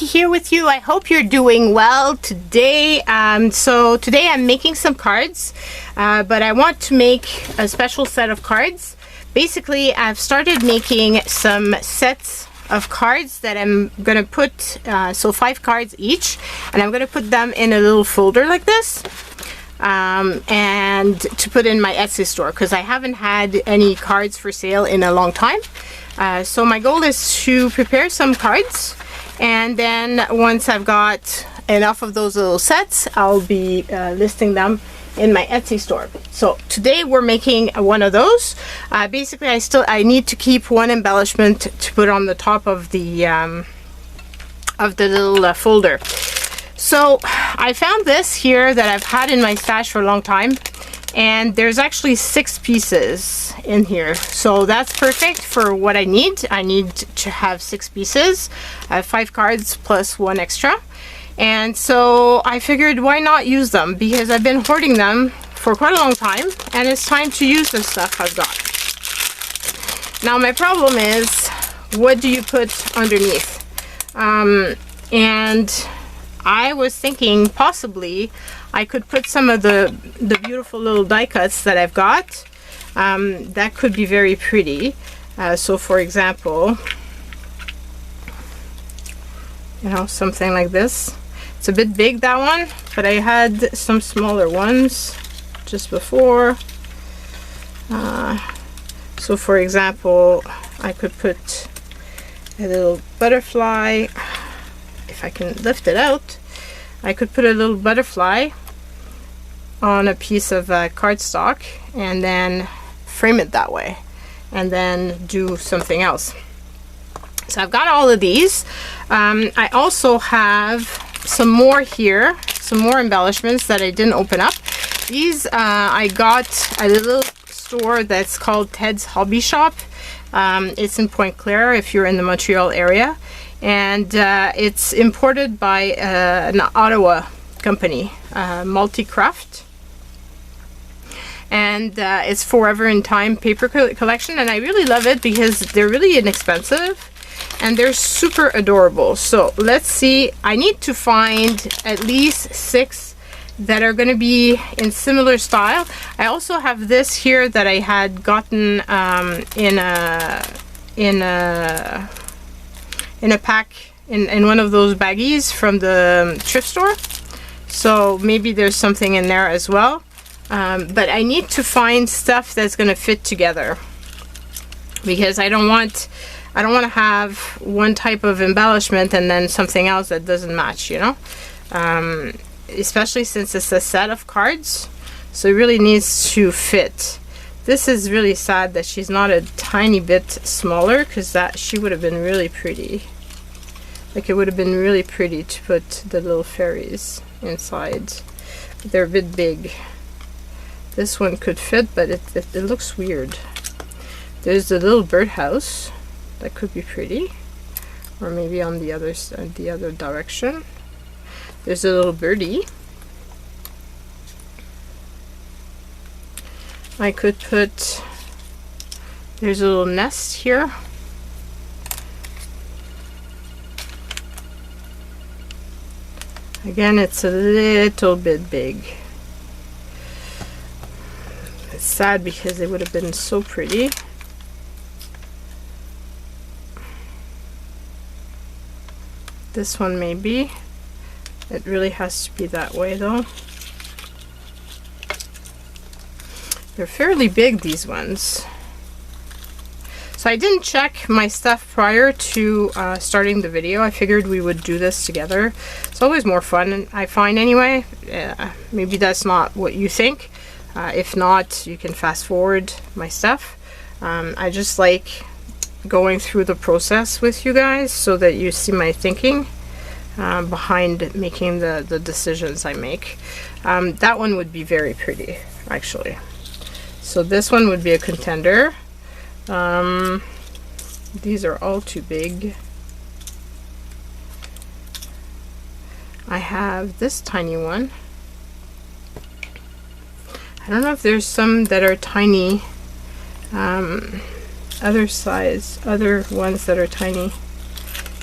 here with you. I hope you're doing well today. Today I'm making some cards, but I want to make a special set of cards. Basically, I've started making some sets of cards that I'm gonna put, so 5 cards each, and I'm gonna put them in a little folder like this, and to put in my Etsy store, because I haven't had any cards for sale in a long time. So my goal is to prepare some cards, and then once I've got enough of those little sets, I'll be listing them in my Etsy store. So today we're making one of those. Basically, I need to keep one embellishment to put on the top of the little folder. So I found this here that I've had in my stash for a long time, and there's actually 6 pieces in here, so that's perfect for what I need. I need to have 6 pieces. I have 5 cards plus 1 extra, and so I figured why not use them, because I've been hoarding them for quite a long time and it's time to use the stuff I've got. Now my problem is, what do you put underneath? And I was thinking possibly I could put some of the beautiful little die cuts that I've got. That could be very pretty. So for example, you know, something like this. It's a bit big, that one, but I had some smaller ones just before. So for example, I could put a little butterfly. If I can lift it out, I could put a little butterfly on a piece of cardstock and then frame it that way, and then do something else. So I've got all of these. I also have some more here, some more embellishments that I didn't open up. These I got at a little store that's called Ted's Hobby Shop. It's in Pointe Claire if you're in the Montreal area, and it's imported by an Ottawa company, Multicraft, and it's Forever in Time paper collection, and I really love it because they're really inexpensive and they're super adorable. So let's see, I need to find at least 6 that are going to be in similar style. I also have this here that I had gotten in a pack in one of those baggies from the thrift store, so maybe there's something in there as well. But I need to find stuff that's going to fit together, because I don't want to have one type of embellishment and then something else that doesn't match, you know. Especially since it's a set of cards, so it really needs to fit. This is really sad that she's not a tiny bit smaller, because that she would have been really pretty. Like, it would have been really pretty to put the little fairies inside, but they're a bit big. This one could fit, but it looks weird. There's the little birdhouse that could be pretty, or maybe on the other direction. There's a little birdie. I could put, there's a little nest here. Again, it's a little bit big. It's sad because it would have been so pretty. This one maybe. It really has to be that way though. They're fairly big, these ones. So I didn't check my stuff prior to starting the video. I figured we would do this together. It's always more fun, I find, anyway. Maybe that's not what you think. If not, you can fast forward my stuff. I just like going through the process with you guys so that you see my thinking behind making the decisions I make. That one would be very pretty, actually. So this one would be a contender. These are all too big. I have this tiny one. I don't know if there's some that are tiny, other size, other ones that are tiny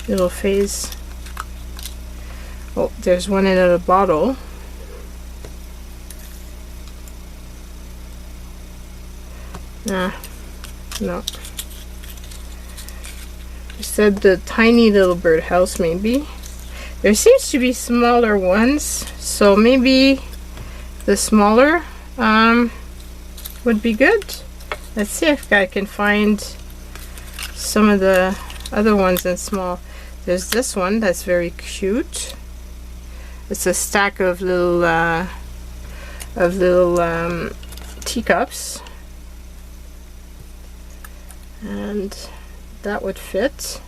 little phase. Oh, there's one in a bottle. No. You said the tiny little birdhouse, maybe. There seems to be smaller ones, so maybe the smaller would be good. Let's see if I can find some of the other ones in small. There's this one that's very cute. It's a stack of little teacups, and that would fit.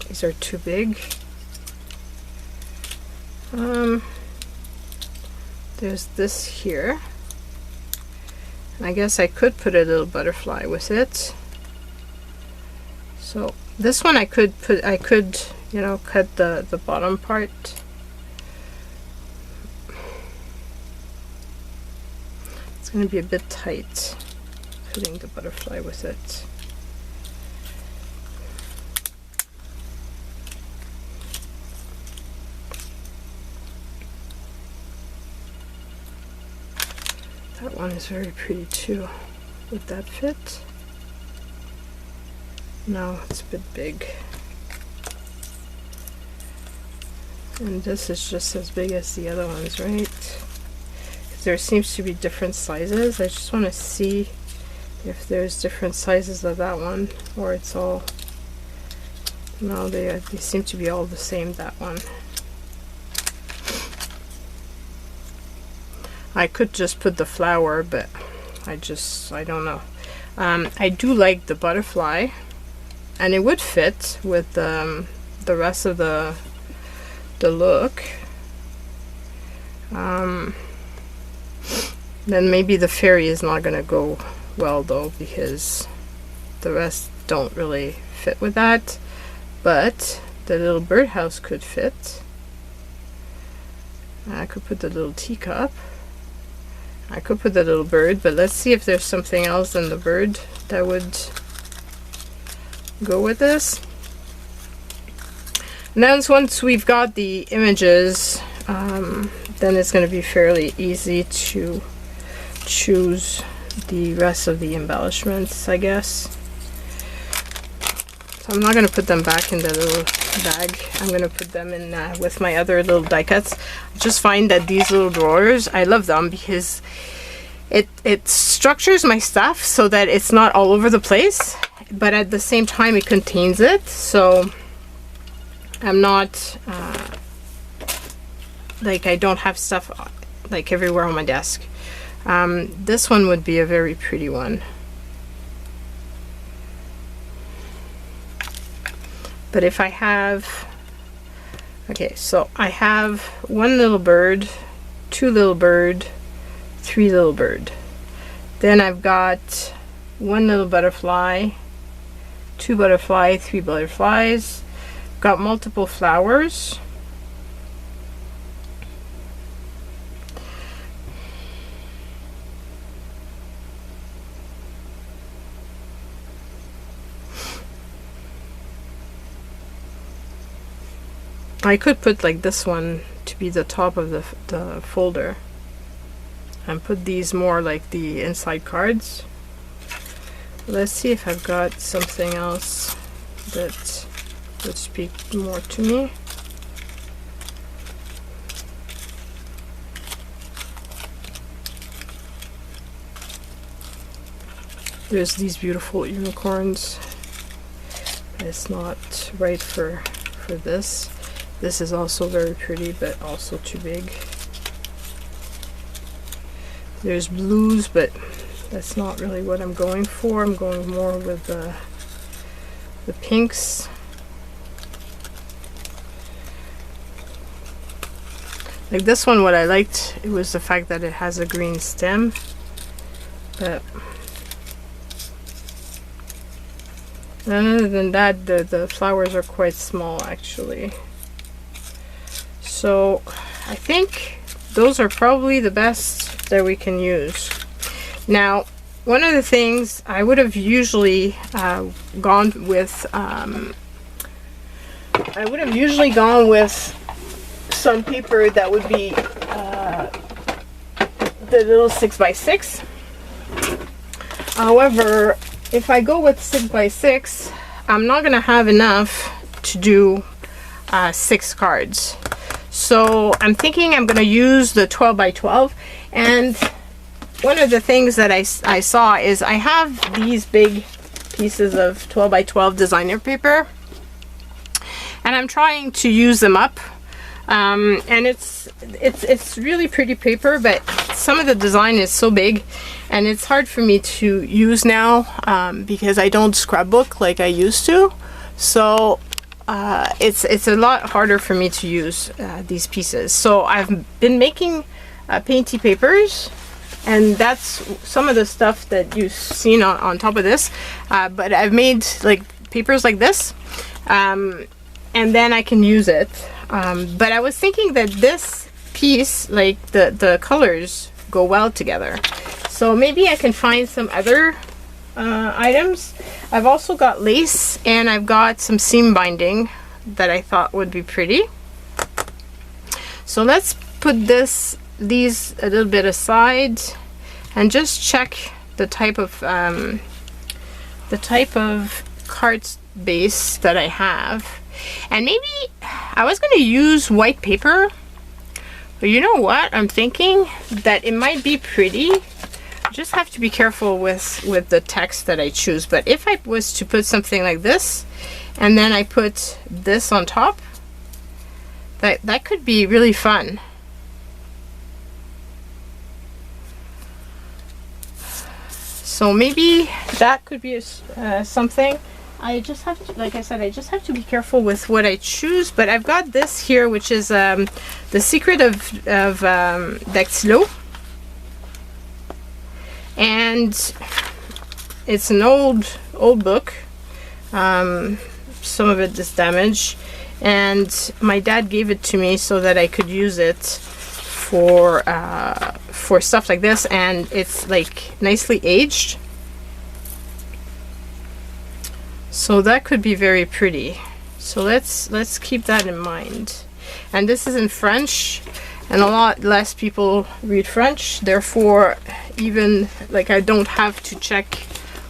These are too big. There's this here. I guess I could put a little butterfly with it. So this one I could, you know, cut the bottom part. It's going to be a bit tight putting the butterfly with it. That one is very pretty too. Would that fit? No, it's a bit big. And this is just as big as the other ones, right? Because there seems to be different sizes. I just want to see if there's different sizes of that one, or it's all... No, they seem to be all the same, that one. I could just put the flower, but I don't know. I do like the butterfly, and it would fit with the rest of the look. Then maybe the fairy is not going to go well though, because the rest don't really fit with that, but the little birdhouse could fit. I could put the little teacup. I could put the little bird, but let's see if there's something else than the bird that would go with this. And then once we've got the images, then it's going to be fairly easy to choose the rest of the embellishments, I guess. So I'm not going to put them back in the little bag. I'm going to put them in with my other little die cuts. I just find that these little drawers, I love them because it structures my stuff so that it's not all over the place, but at the same time it contains it, so I'm not like I don't have stuff like everywhere on my desk. This one would be a very pretty one. But if I have, okay, so I have one little bird, two little bird, three little bird. Then I've got one little butterfly, two butterfly, three butterflies. Got multiple flowers. I could put like this one to be the top of the folder and put these more like the inside cards. Let's see if I've got something else that would speak more to me. There's these beautiful unicorns. It's not right for this. This is also very pretty, but also too big. There's blues, but that's not really what I'm going for. I'm going more with the pinks. Like this one, what I liked, it was the fact that it has a green stem, but other than that, the flowers are quite small actually. So I think those are probably the best that we can use. Now, one of the things I would have usually gone with a I would have usually gone with some paper that would be the little 6x6. However, if I go with 6x6, I'm not gonna have enough to do 6 cards. So I'm thinking I'm gonna use the 12x12. And one of the things that I saw is I have these big pieces of 12x12 designer paper, and I'm trying to use them up. And it's really pretty paper, but some of the design is so big and it's hard for me to use now because I don't scrapbook like I used to. So it's a lot harder for me to use these pieces. So I've been making painty papers, and that's some of the stuff that you've seen on top of this. But I've made like papers like this, and then I can use it. But I was thinking that this piece, like the colors go well together. So maybe I can find some other items. I've also got lace, and I've got some seam binding that I thought would be pretty. So let's put these a little bit aside and just check the type of card base that I have. And maybe I was going to use white paper, but you know what? I'm thinking that it might be pretty. I just have to be careful with the text that I choose. But if I was to put something like this, and then I put this on top, that could be really fun. So maybe that could be something. I just have to, like I said, I just have to be careful with what I choose. But I've got this here, which is The Secret of Dactylo. And it's an old book. Some of it is damaged. And my dad gave it to me so that I could use it for stuff like this. And it's like nicely aged. So that could be very pretty. So let's keep that in mind. And this is in French, and a lot less people read French. Therefore, even like I don't have to check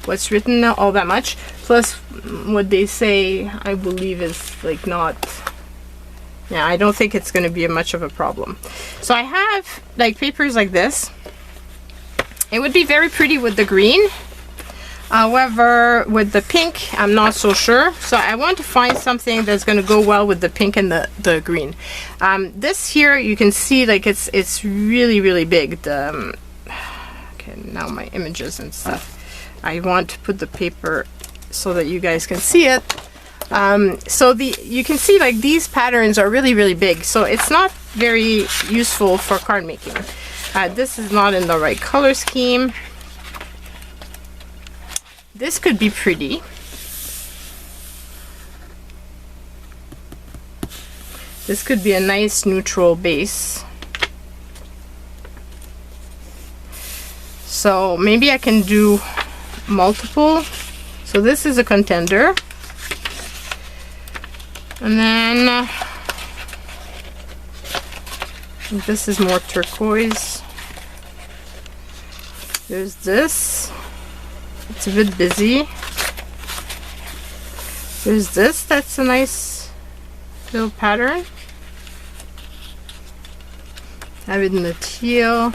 what's written all that much. Plus, what they say, I believe, is like not. Yeah, I don't think it's going to be much of a problem. So I have like papers like this. It would be very pretty with the green. However, with the pink, I'm not so sure. So I want to find something that's going to go well with the pink and the green. This here, you can see like it's really, really big. Okay, now my images and stuff. I want to put the paper so that you guys can see it. So you can see like these patterns are really, really big. So it's not very useful for card making. This is not in the right color scheme. This could be pretty. This could be a nice neutral base. So maybe I can do multiple. So this is a contender. And then this is more turquoise. There's this. It's a bit busy. There's this, that's a nice little pattern. I have it in the teal.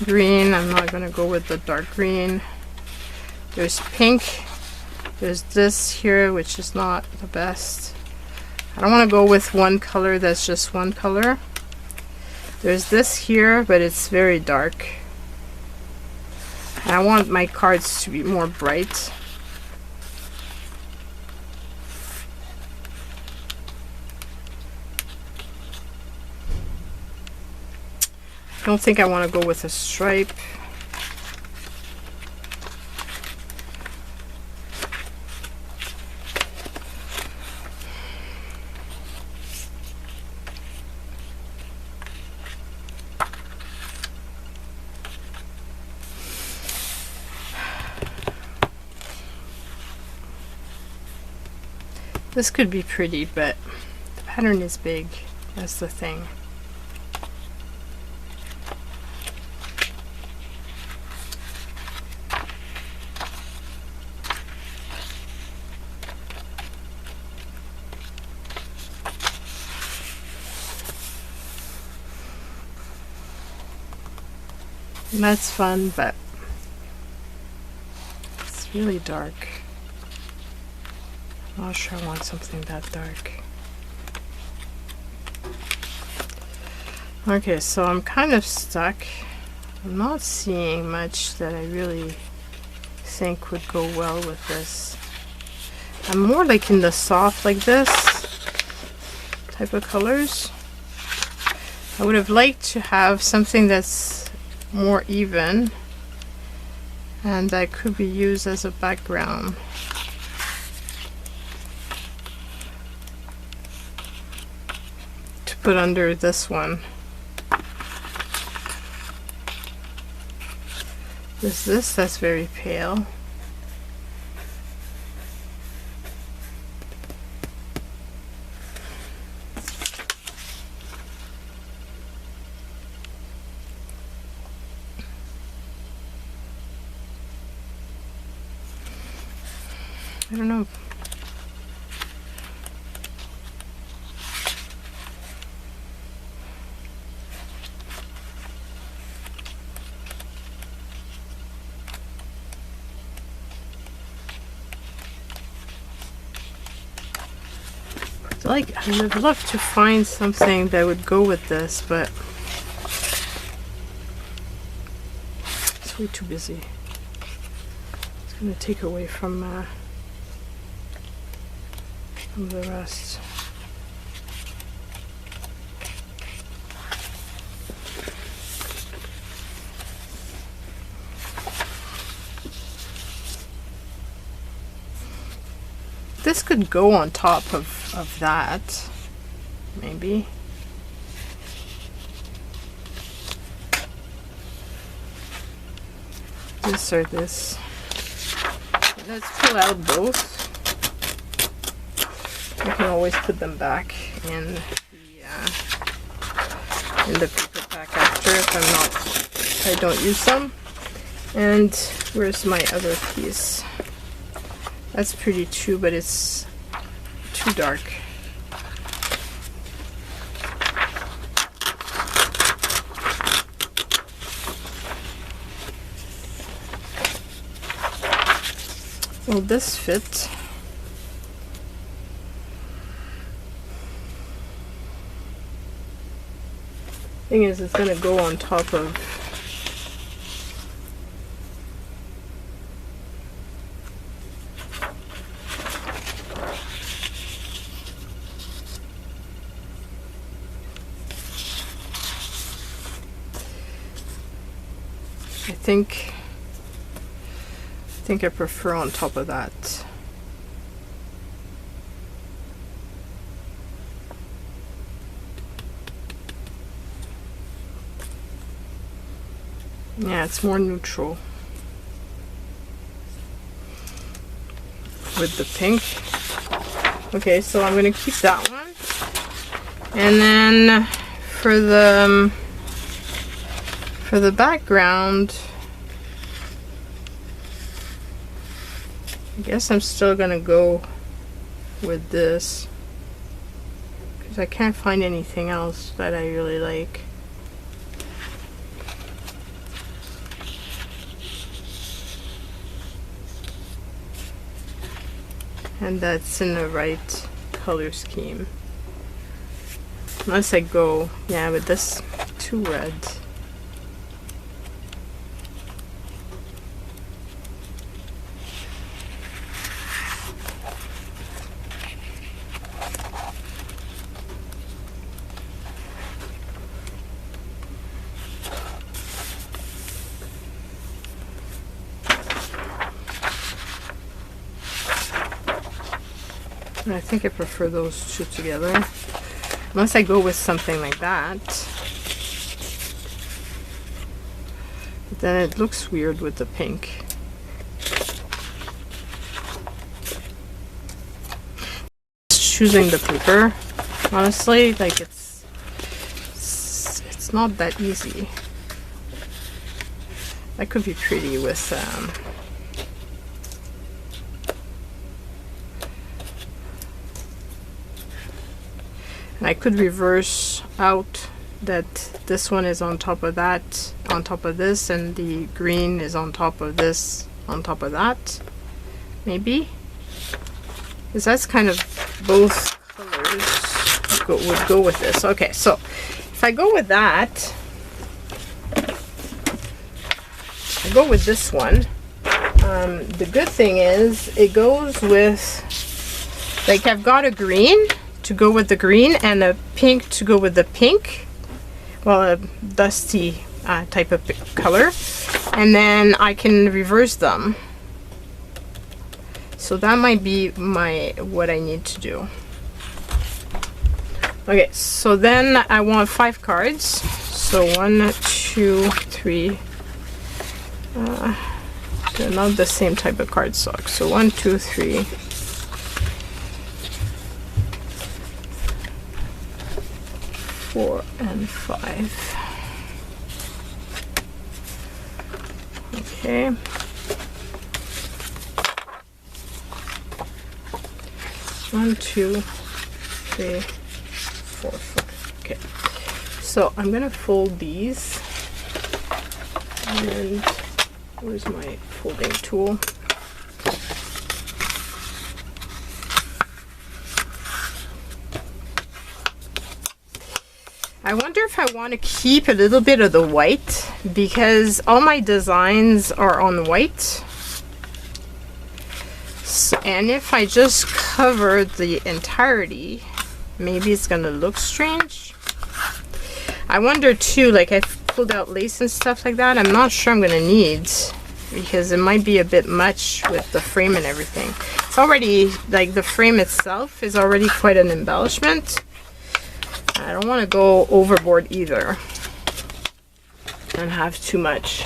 Green, I'm not gonna go with the dark green. There's pink. There's this here, which is not the best. I don't want to go with one color that's just one color. There's this here, but it's very dark. And I want my cards to be more bright. I don't think I want to go with a stripe. This could be pretty, but the pattern is big. That's the thing. And that's fun, but it's really dark. I'm not sure I want something that dark. Okay, so I'm kind of stuck. I'm not seeing much that I really think would go well with this. I'm more like in the soft like this type of colors. I would have liked to have something that's more even and that could be used as a background. To put under this one. This that's very pale. I don't know. Like, I would love to find something that would go with this, but it's way too busy. It's gonna take away from the rest. This could go on top of that, maybe. This or this. Let's pull out both. I can always put them back in the paper pack after if I don't use them. And where's my other piece? That's pretty too, but it's too dark. Will this fit? Thing is, it's gonna go on top of I think I prefer on top of that. Yeah, it's more neutral with the pink. Okay, so I'm gonna keep that one, and then for the background, I guess I'm still gonna go with this because I can't find anything else that I really like. And that's in the right color scheme. Unless I go, yeah, with this too red. I think I prefer those two together. Unless I go with something like that. But then it looks weird with the pink. choosing the paper, honestly. Like it's not that easy. That could be pretty with and I could reverse out that this one is on top of that, on top of this, and the green is on top of this, on top of that, maybe, because that's kind of both colors would go with this. Okay, so if I go with that, I go with this one. The good thing is it goes with, like, I've got a green to go with the green and a pink to go with the pink. Well, a dusty type of color, and then I can reverse them. So that might be what I need to do. Okay, so then I want 5 cards. So 1, 2, 3. They're not the same type of cardstock. So 1, 2, 3. 4 and 5. Okay. One, 2, 3, 4, 5. Okay. So I'm gonna fold these. And where's my folding tool? I wonder if I want to keep a little bit of the white, because all my designs are on white. So, and if I just cover the entirety, maybe it's going to look strange. I wonder too, like I've pulled out lace and stuff like that. I'm not sure I'm going to need, because it might be a bit much with the frame and everything. It's already, like the frame itself is already quite an embellishment. I don't want to go overboard either and have too much.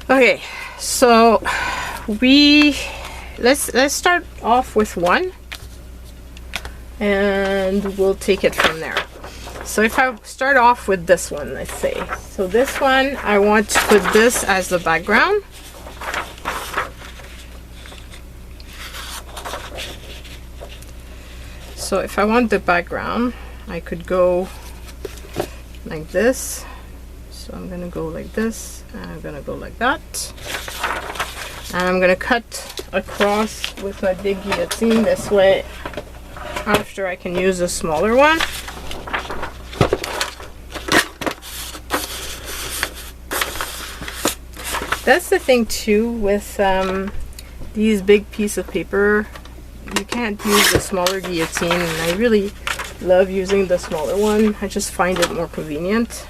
Okay, so let's start off with 1 and we'll take it from there. So if I start off with this one, let's say, so this one I want to put this as the background. So if I want the background, I could go like this. So I'm gonna go like this, and I'm gonna go like that, and I'm gonna cut across with my big guillotine this way after I can use a smaller one. That's the thing too with these big pieces of paper, you can't use the smaller guillotine, and I really love using the smaller one. I just find it more convenient.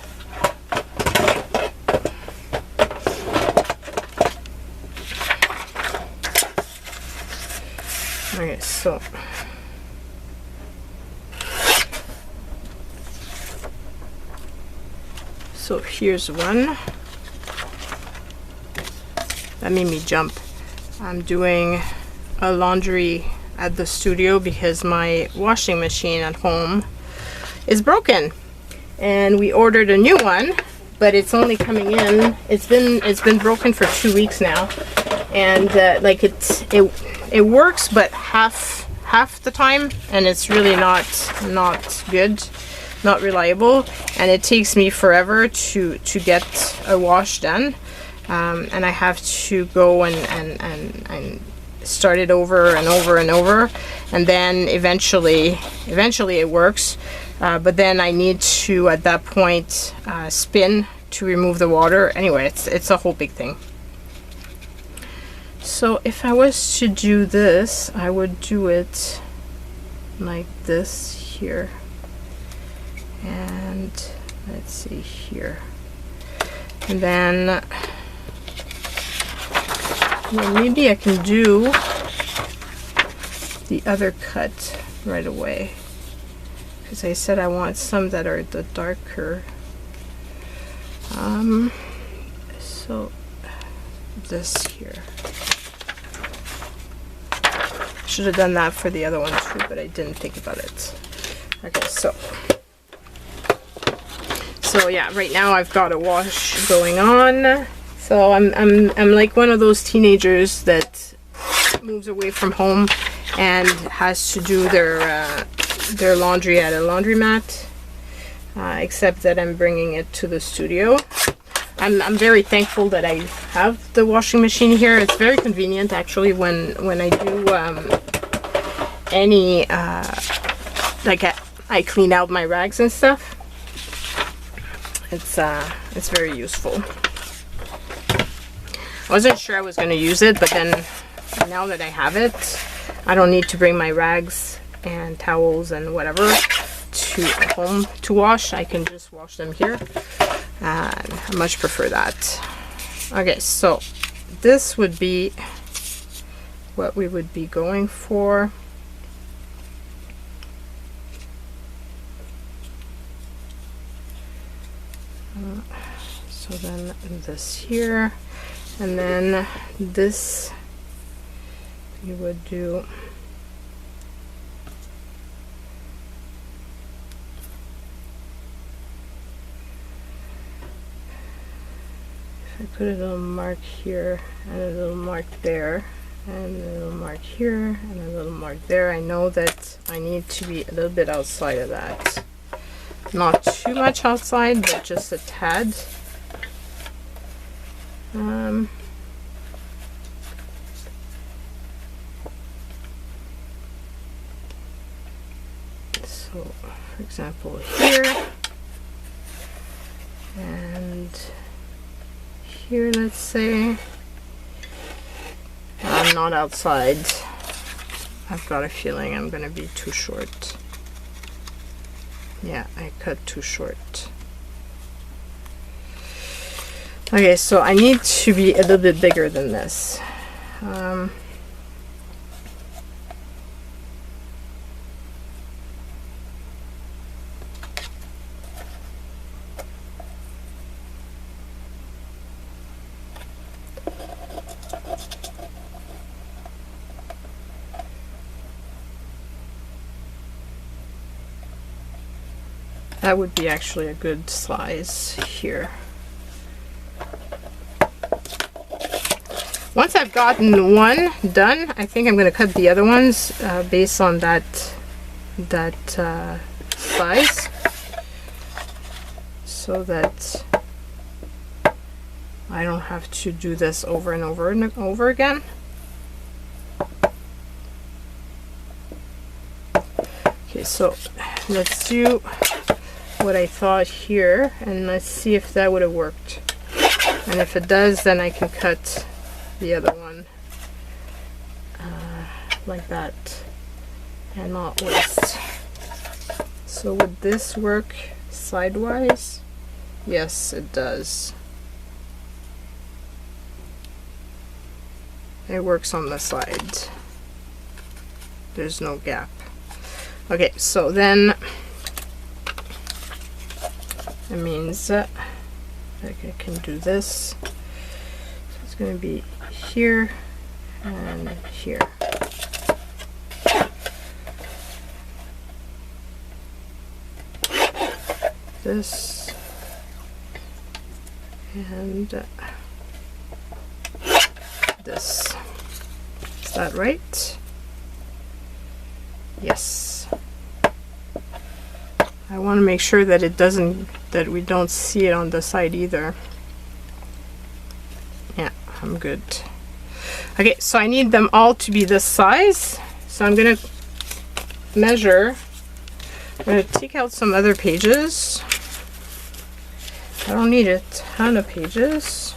Okay, so here's one. That made me jump. I'm doing a laundry at the studio because my washing machine at home is broken, and we ordered a new one, but it's only coming in. It's been broken for 2 weeks now, and like it works, but half the time, and it's really not good, not reliable, and it takes me forever to get a wash done, and I have to go and start it over and over and over, and then eventually it works, but then I need to at that point spin to remove the water. Anyway, it's a whole big thing. So if I was to do this, I would do it like this here, and let's see here, and then Well, maybe I can do the other cut right away, because I said I want some that are the darker. So this here. Should have done that for the other one too, but I didn't think about it. Okay, so yeah, right now I've got a wash going on. So I'm like one of those teenagers that moves away from home and has to do their laundry at a laundromat. Except that I'm bringing it to the studio. I'm very thankful that I have the washing machine here. It's very convenient actually when I do any like I clean out my rags and stuff. It's very useful. I wasn't sure I was going to use it, but then now that I have it, I don't need to bring my rags and towels and whatever to home to wash. I can just wash them here, and I much prefer that. Okay, so this would be what we would be going for. So then this here, and then this you would do I put a little mark here and a little mark there and a little mark here and a little mark there. I know that I need to be a little bit outside of that. Not too much outside, but just a tad. So, for example, here and here, let's say. I'm not outside. I've got a feeling I'm going to be too short. Yeah, I cut too short. Okay, so I need to be a little bit bigger than this. That would be actually a good size here. Once I've gotten one done, I think I'm going to cut the other ones based on that size, so that I don't have to do this over and over and over again. Okay, so let's do what I thought here, and let's see if that would have worked. And if it does, then I can cut the other one like that and not waste. So would this work sidewise? Yes, it does. It works on the side. There's no gap. Okay, so then it means that I can do this. So it's going to be here and here. This and this. Is that right? Yes. I want to make sure that it doesn't, that we don't see it on the side either. Yeah, I'm good. Okay, so I need them all to be this size. So I'm going to measure. I'm going to take out some other pages. I don't need a ton of pages.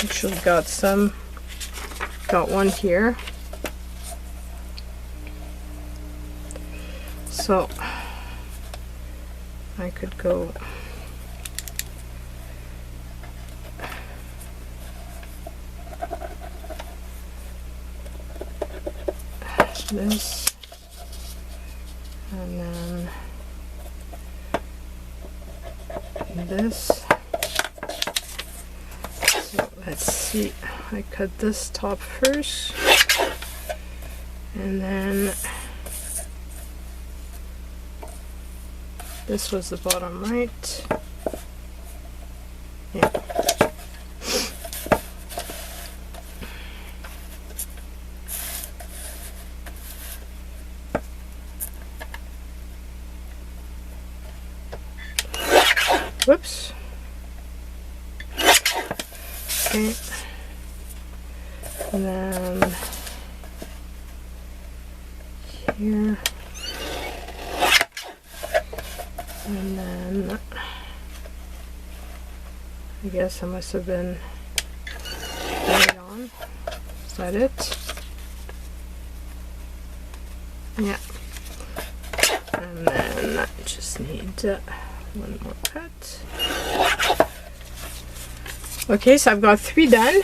Actually got some. Got one here. So I could go this, and then this. So let's see, I cut this top first, and then this was the bottom, right? Yeah. Whoops. Okay. And then here. And then I guess I must have been right on. Is that it? Yeah. And then I just need one more cut. Okay, so I've got 3 done.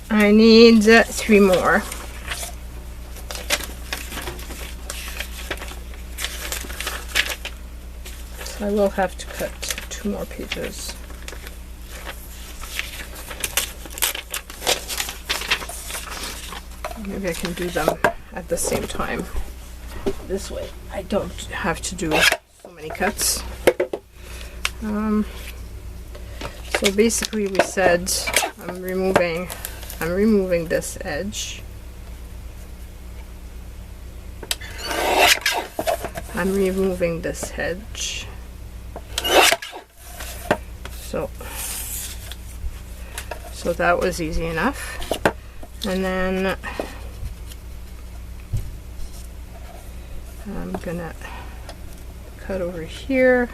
I need 3 more. So I will have to cut 2 more pages. Maybe I can do them at the same time. This way I don't have to do so many cuts. So basically we said I'm removing this edge. I'm removing this edge. So that was easy enough. And then I'm gonna cut over here.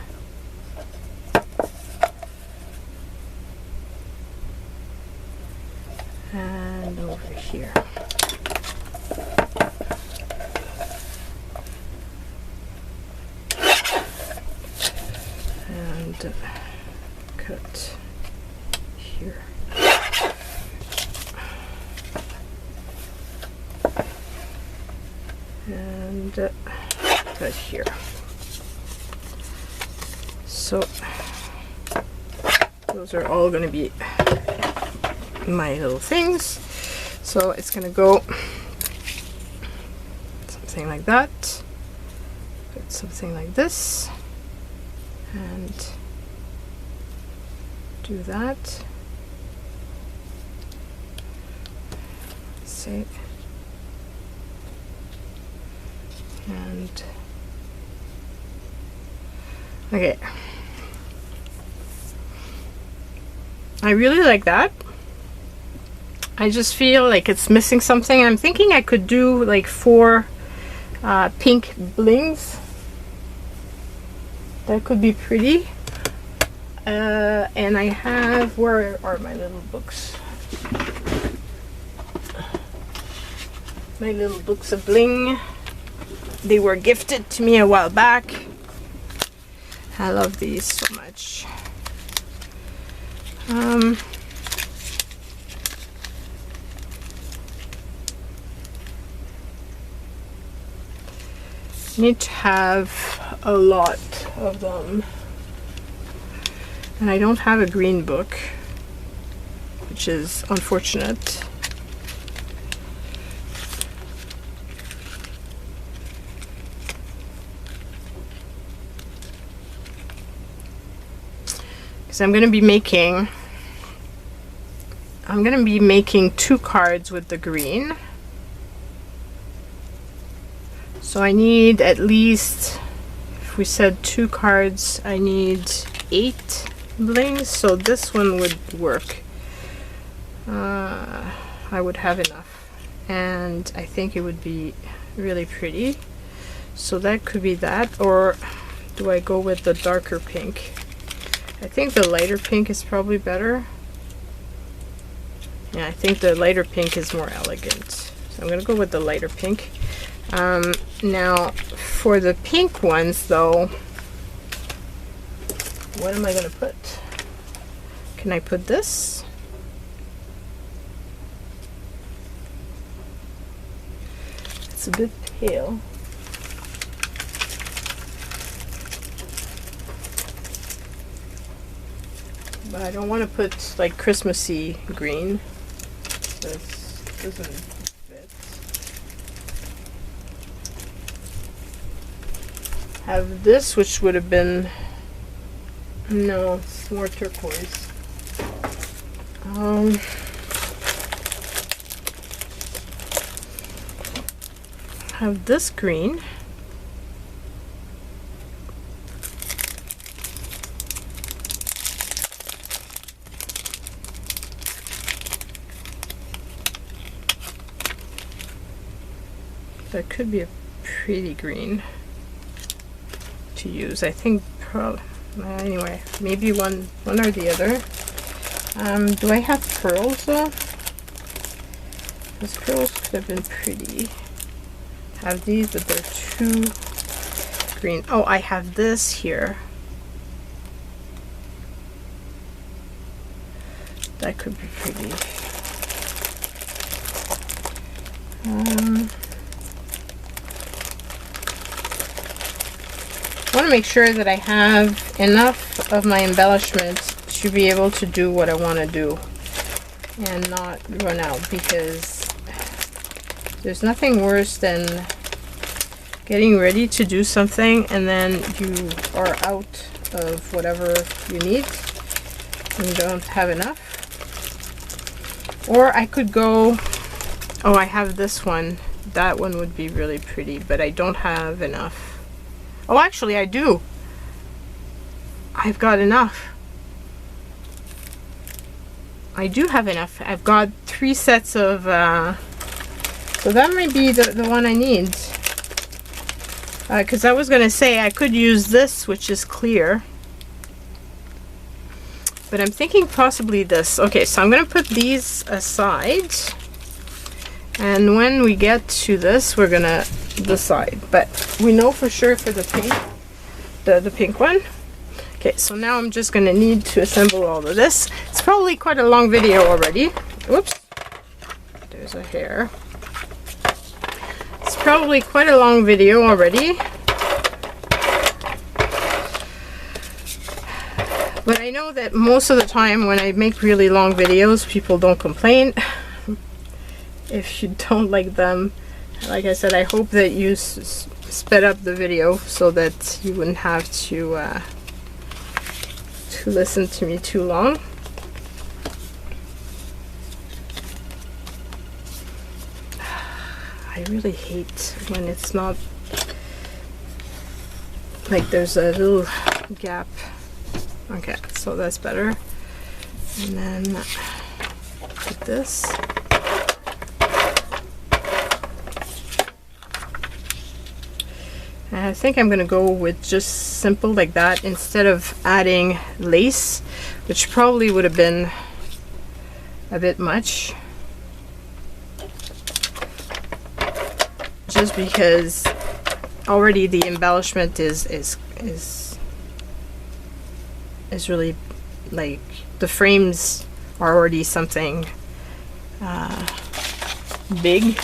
And over here. And cut here. And cut here. So those are all going to be my little things. So it's going to go something like that. Put something like this. And do that. See. And okay. I really like that. I just feel like it's missing something. I'm thinking I could do like 4 pink blings. That could be pretty. And I have, where are my little books? My little books of bling. They were gifted to me a while back. I love these so much. Need to have a lot of them. And I don't have a green book, which is unfortunate. Because I'm going to be making 2 cards with the green. So I need at least, if we said 2 cards, I need 8 blings. So this one would work. I would have enough. And I think it would be really pretty. So that could be that. Or do I go with the darker pink? I think the lighter pink is probably better. Yeah, I think the lighter pink is more elegant. So I'm going to go with the lighter pink. Now, for the pink ones, though, what am I going to put? Can I put this? It's a bit pale. But I don't want to put like Christmassy green. This doesn't fit. Have this, which would have been, no, it's more turquoise. Have this green. That could be a pretty green to use. I think probably, anyway, maybe one or the other. Do I have pearls though? Those pearls could have been pretty. Have these, but they're too green. Oh, I have this here. That could be pretty. I want to make sure that I have enough of my embellishments to be able to do what I want to do and not run out, because there's nothing worse than getting ready to do something and then you are out of whatever you need and you don't have enough. Or I could go, oh, I have this one. That one would be really pretty, but I don't have enough. Oh, actually I do. I've got enough. I do have enough. I've got 3 sets of, so that might be the one I need. Because I was going to say I could use this, which is clear. But I'm thinking possibly this. Okay, so I'm going to put these aside. And when we get to this, we're going to decide. But we know for sure for the pink, the pink one. Okay, so now I'm just going to need to assemble all of this. It's probably quite a long video already. Whoops. There's a hair. It's probably quite a long video already. But I know that most of the time when I make really long videos, people don't complain. If you don't like them, like I said, I hope that you sped up the video so that you wouldn't have to listen to me too long. I really hate when it's not like there's a little gap. Okay, so that's better. And then put this. And I think I'm gonna go with just simple like that instead of adding lace, which probably would have been a bit much. Just because already the embellishment is really, like, the frames are already something big,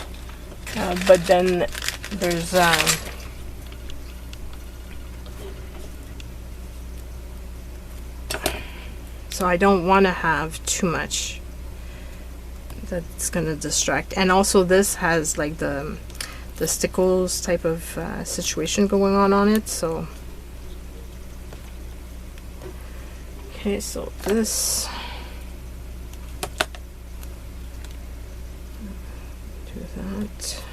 but then there's so I don't want to have too much that's gonna distract. And also this has like the stickles type of situation going on it, so okay, so this, do that.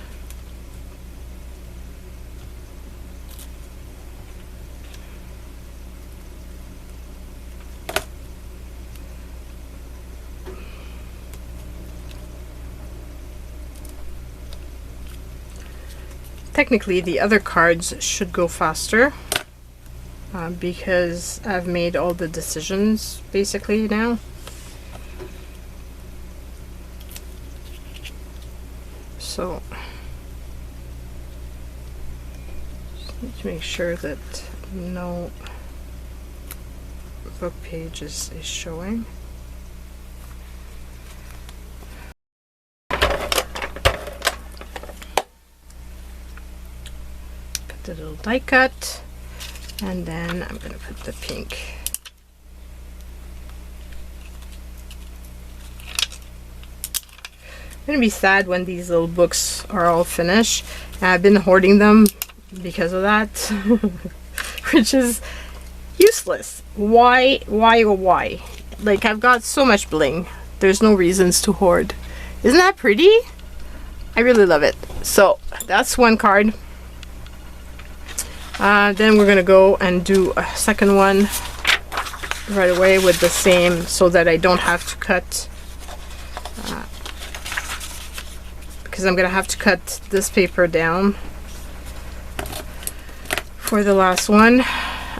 Technically the other cards should go faster because I've made all the decisions basically now. So just need to make sure that no book page is showing. the little die cut, and then I'm gonna put the pink. I'm gonna be sad when these little books are all finished. I've been hoarding them because of that, which is useless. Why? Like, I've got so much bling. There's no reasons to hoard. Isn't that pretty? I really love it. So that's one card. Then we're gonna go and do a second one right away with the same, so that I don't have to cut, because I'm gonna have to cut this paper down for the last one,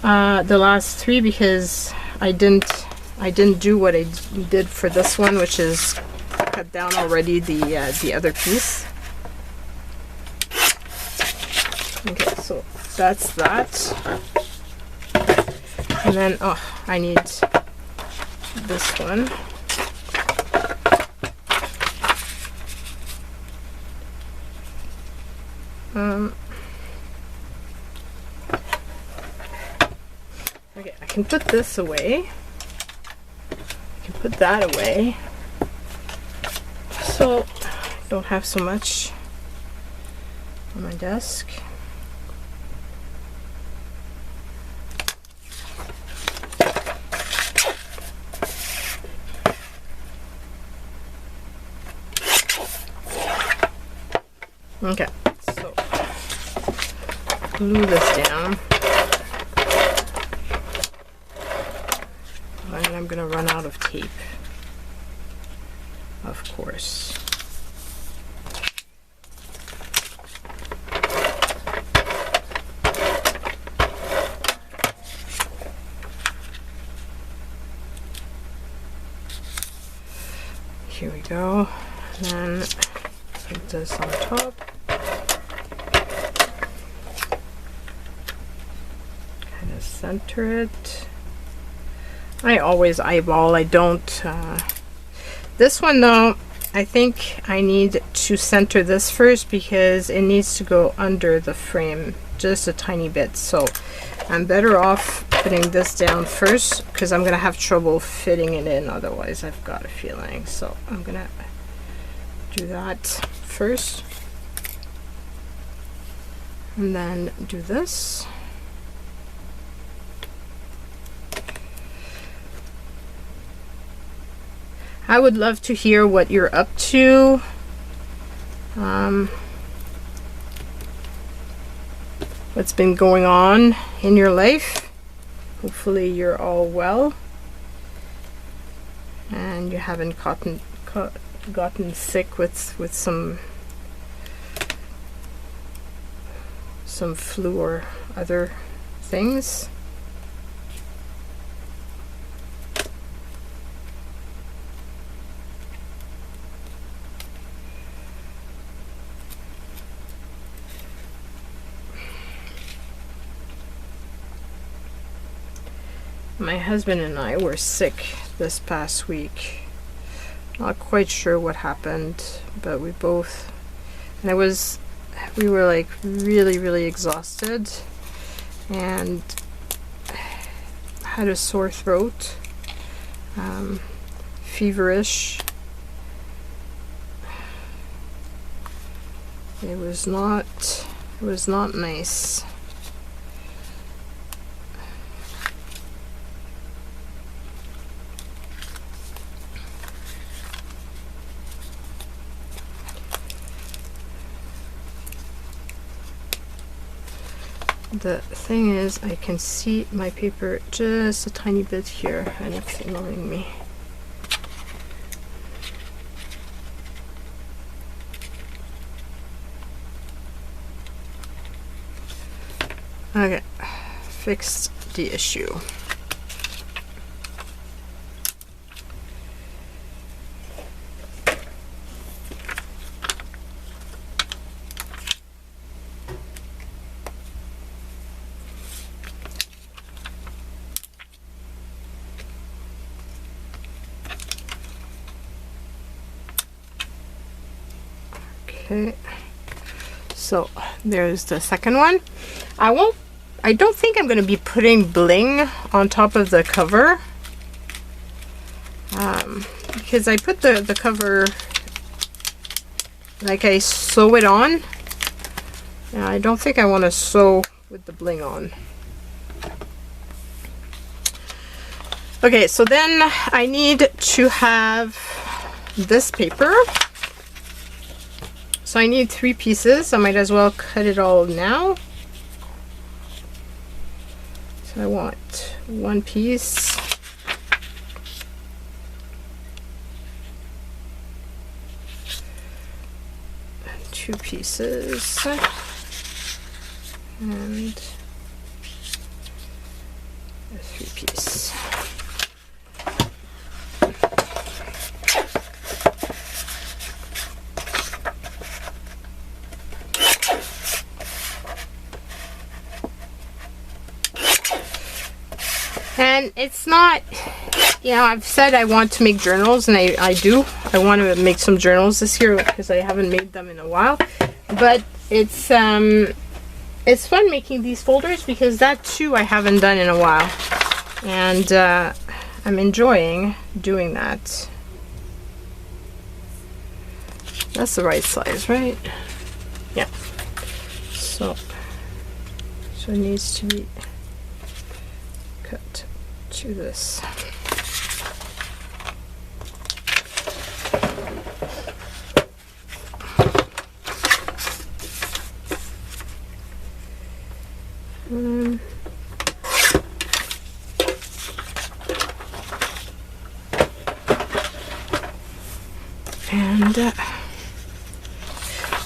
the last three, because I didn't do what I did for this one, which is cut down already the other piece. Okay, so that's that. And then, oh, I need this one. Okay, I can put this away. I can put that away. So I don't have so much on my desk. Okay, so glue this down, and I'm gonna run out of tape, of course. Here we go, and then put this on top. Kind of center it. I always eyeball, I don't. This one though, I think I need to center this first because it needs to go under the frame just a tiny bit. So I'm better off putting this down first because I'm gonna have trouble fitting it in otherwise, I've got a feeling. So I'm gonna do that first and then do this. I would love to hear what you're up to. What's been going on in your life. Hopefully you're all well and you haven't gotten sick with some flu or other things. My husband and I were sick this past week. Not quite sure what happened, but we both, and we were like really exhausted and had a sore throat, feverish. It was not nice. The thing is, I can see my paper just a tiny bit here, and it's annoying me. Okay, fixed the issue. Okay, So there's the second one. I don't think I'm going to be putting bling on top of the cover, because I put the cover, like I sew it on. I don't think I want to sew with the bling on. Okay, so then I need to have this paper. So I need 3 pieces. I might as well cut it all now. So I want 1 piece. And 2 pieces. And a 3-piece. And it's not, you know, I've said I want to make journals, and I do. I want to make some journals this year because I haven't made them in a while. But it's fun making these folders, because that too I haven't done in a while. And I'm enjoying doing that. That's the right size, right? Yeah. So it needs to be cut to this.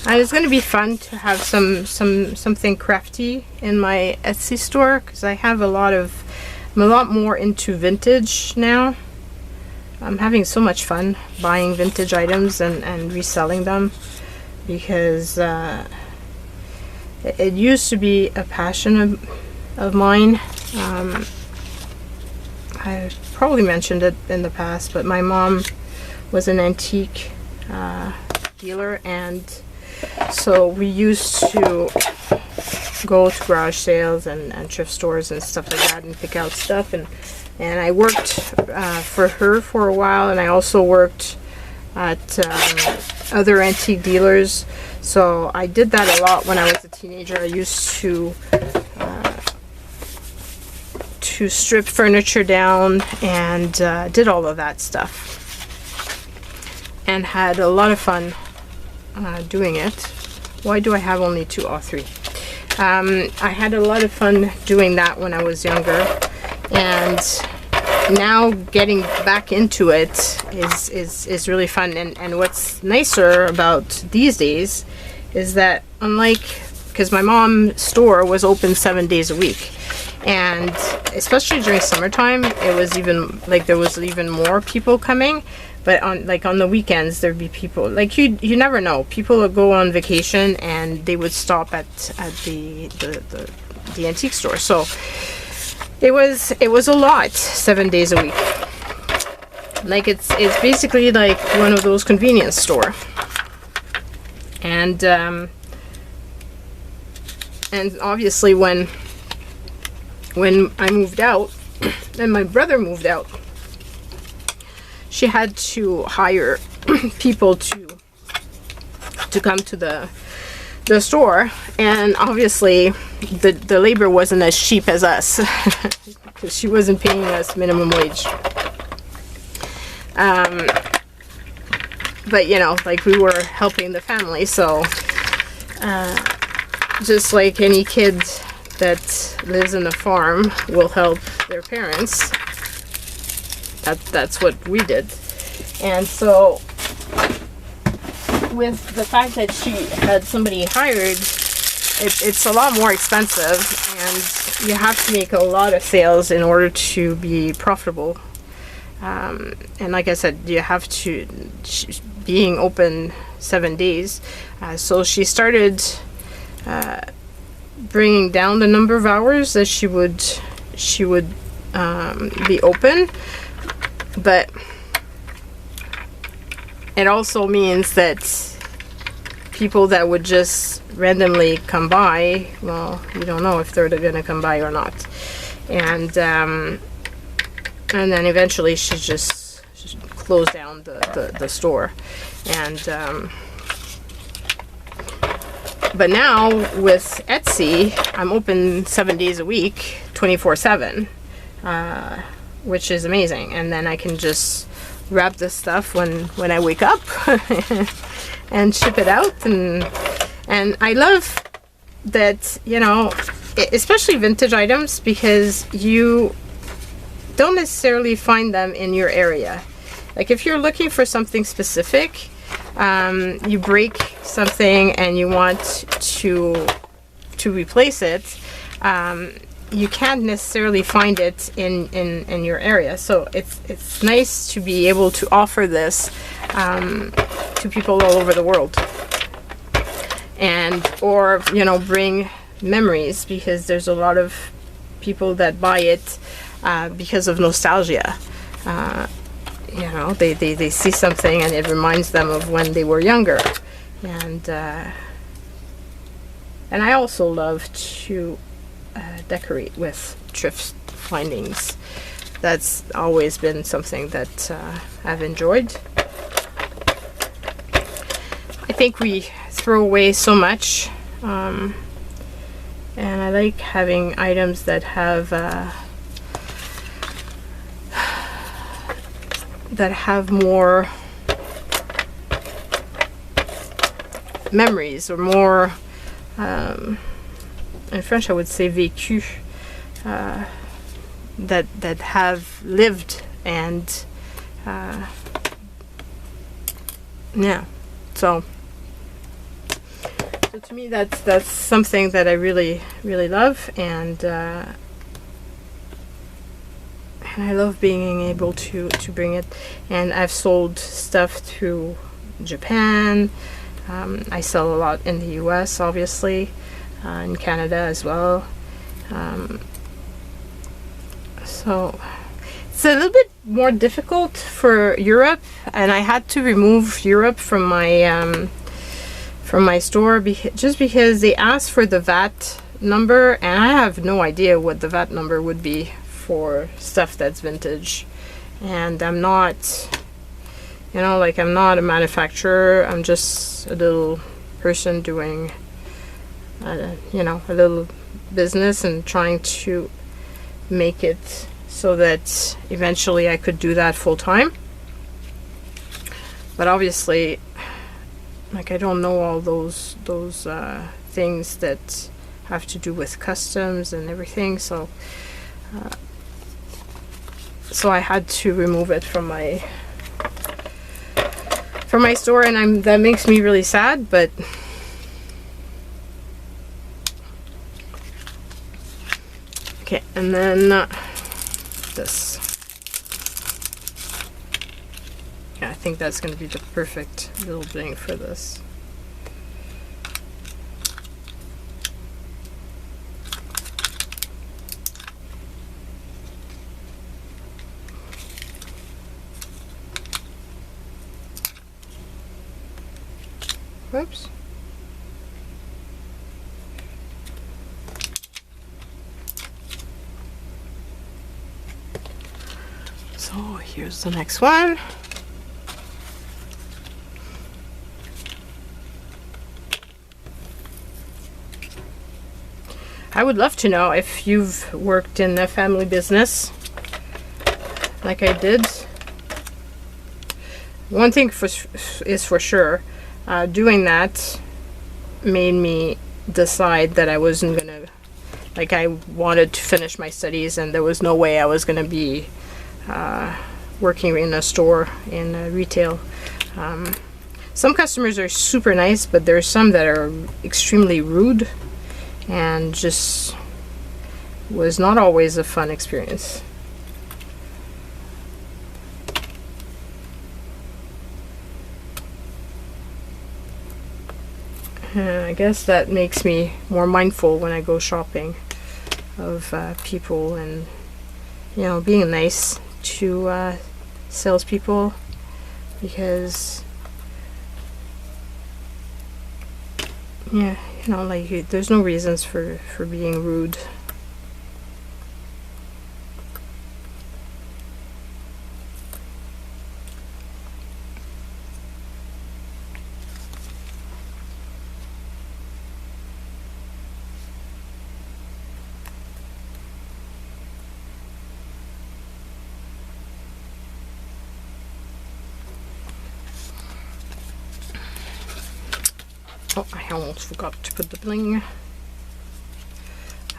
And it's going to be fun to have something crafty in my Etsy store, because I have I'm a lot more into vintage now. I'm having so much fun buying vintage items and reselling them, because it used to be a passion of mine. I probably mentioned it in the past, but my mom was an antique dealer, and so we used to go to garage sales and thrift stores and stuff like that and pick out stuff, and I worked for her for a while, and I also worked at other antique dealers. So I did that a lot when I was a teenager. I used to strip furniture down and did all of that stuff, and had a lot of fun doing it. Why do I have only 2 or 3? I had a lot of fun doing that when I was younger, and now getting back into it is really fun. And what's nicer about these days is that, unlike, because my mom's store was open 7 days a week, and especially during summertime, it was even like there was even more people coming. But on the weekends, there'd be people, like, you never know. People would go on vacation and they would stop at the antique store. So it was a lot, 7 days a week. Like, it's basically like one of those convenience store. And obviously when I moved out and my brother moved out, she had to hire people to come to the store, and obviously the labor wasn't as cheap as us, because she wasn't paying us minimum wage. But you know, like, we were helping the family, so just like any kid that lives in a farm will help their parents. That's what we did. And so with the fact that she had somebody hired, it's a lot more expensive, and you have to make a lot of sales in order to be profitable. And like I said, you have to, being open 7 days, so she started bringing down the number of hours that she would be open. But it also means that people that would just randomly come by, well, you don't know if they're going to come by or not. And then eventually she just closed down the store. And but now with Etsy, I'm open 7 days a week, 24/7, which is amazing. And then I can just wrap this stuff when I wake up and ship it out. And I love that, you know, especially vintage items, because you don't necessarily find them in your area. Like if you're looking for something specific, you break something and you want to replace it, you can't necessarily find it in your area. So it's nice to be able to offer this to people all over the world, and or, you know, bring memories, because there's a lot of people that buy it because of nostalgia. You know, they see something and it reminds them of when they were younger. And I also love to decorate with thrift findings. That's always been something that I've enjoyed. I think we throw away so much, and I like having items that have more memories, or more, in French I would say vécu, that have lived, and yeah, so to me that's something that I really love, and I love being able to bring it. And I've sold stuff to Japan. I sell a lot in the US, obviously, in Canada as well. So it's a little bit more difficult for Europe, and I had to remove Europe from my store just because they asked for the VAT number, and I have no idea what the VAT number would be for stuff that's vintage. And I'm not, you know, like, I'm not a manufacturer. I'm just a little person doing you know, a little business and trying to make it so that eventually I could do that full time. But obviously, like, I don't know all those things that have to do with customs and everything, so I had to remove it from my store, and that makes me really sad. But okay, and then this. Yeah, I think that's going to be the perfect little thing for this. Whoops. So here's the next one. I would love to know if you've worked in a family business like I did. One thing is for sure, doing that made me decide that I wasn't gonna, like, I wanted to finish my studies, and there was no way I was gonna be working in a store, in retail. Some customers are super nice, but there's some that are extremely rude, and just was not always a fun experience. I guess that makes me more mindful when I go shopping of people, and, you know, being nice to salespeople, because Yeah, you know, like there's no reasons for being rude. Oh, I almost forgot to put the bling.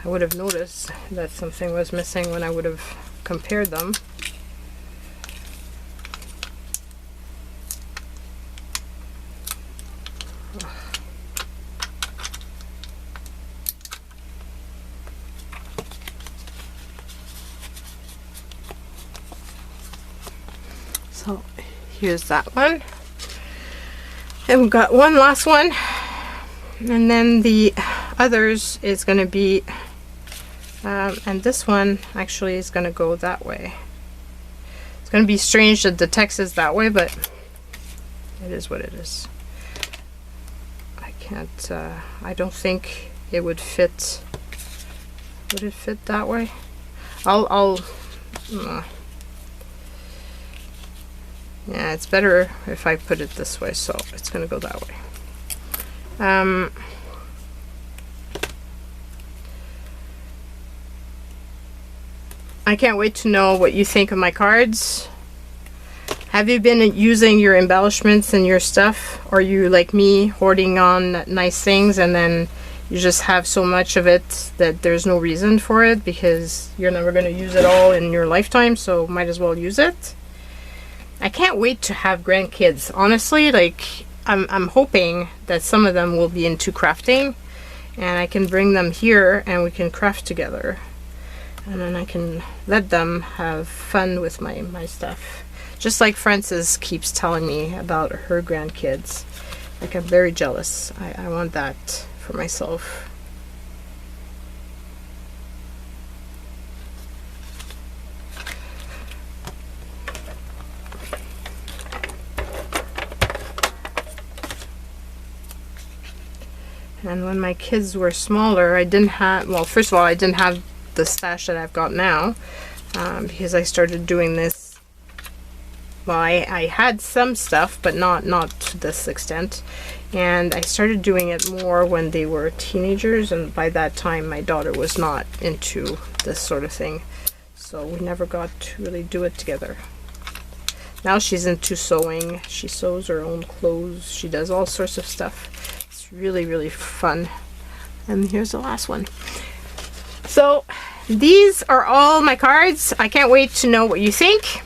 I would have noticed that something was missing when I would have compared them. So here's that one. And we've got one last one. And then the others is going to be, and this one actually is going to go that way. It's going to be strange that the text is that way, but it is what it is. I can't, I don't think it would fit. Would it fit that way? Yeah, it's better if I put it this way, so it's going to go that way. I can't wait to know what you think of my cards. Have you been using your embellishments and your stuff? Or are you like me, hoarding on nice things and then you just have so much of it that there's no reason for it because you're never going to use it all in your lifetime, so might as well use it? I can't wait to have grandkids. Honestly, like I'm hoping that some of them will be into crafting and I can bring them here and we can craft together. And then I can let them have fun with my stuff. Just like Frances keeps telling me about her grandkids. Like, I'm very jealous. I want that for myself. And when my kids were smaller, I didn't have, well, first of all, I didn't have the stash that I've got now because I started doing this. Well, I had some stuff, but not to this extent. And I started doing it more when they were teenagers, and by that time my daughter was not into this sort of thing. So we never got to really do it together. Now she's into sewing. She sews her own clothes. She does all sorts of stuff. It's really, really fun. And here's the last one. So these are all my cards. I can't wait to know what you think.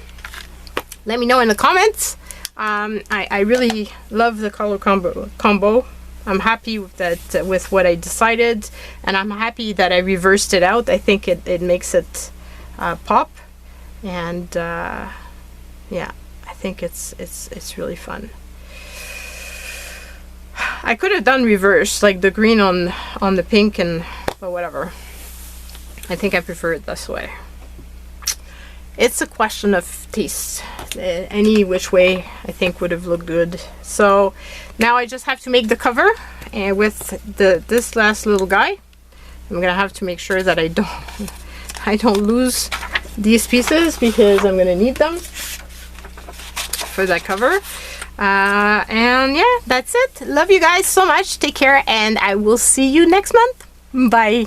Let me know in the comments. I really love the color combo. I'm happy with that, with what I decided, and I'm happy that I reversed it out. I think it makes it pop, and yeah, I think it's really fun. I could have done reverse, like the green on the pink, but whatever. I think I prefer it this way. It's a question of taste. Any which way I think would have looked good. So now I just have to make the cover, and with this last little guy, I'm gonna have to make sure that I don't lose these pieces because I'm gonna need them for that cover. And yeah, that's it. Love you guys so much. Take care, and I will see you next month. Bye.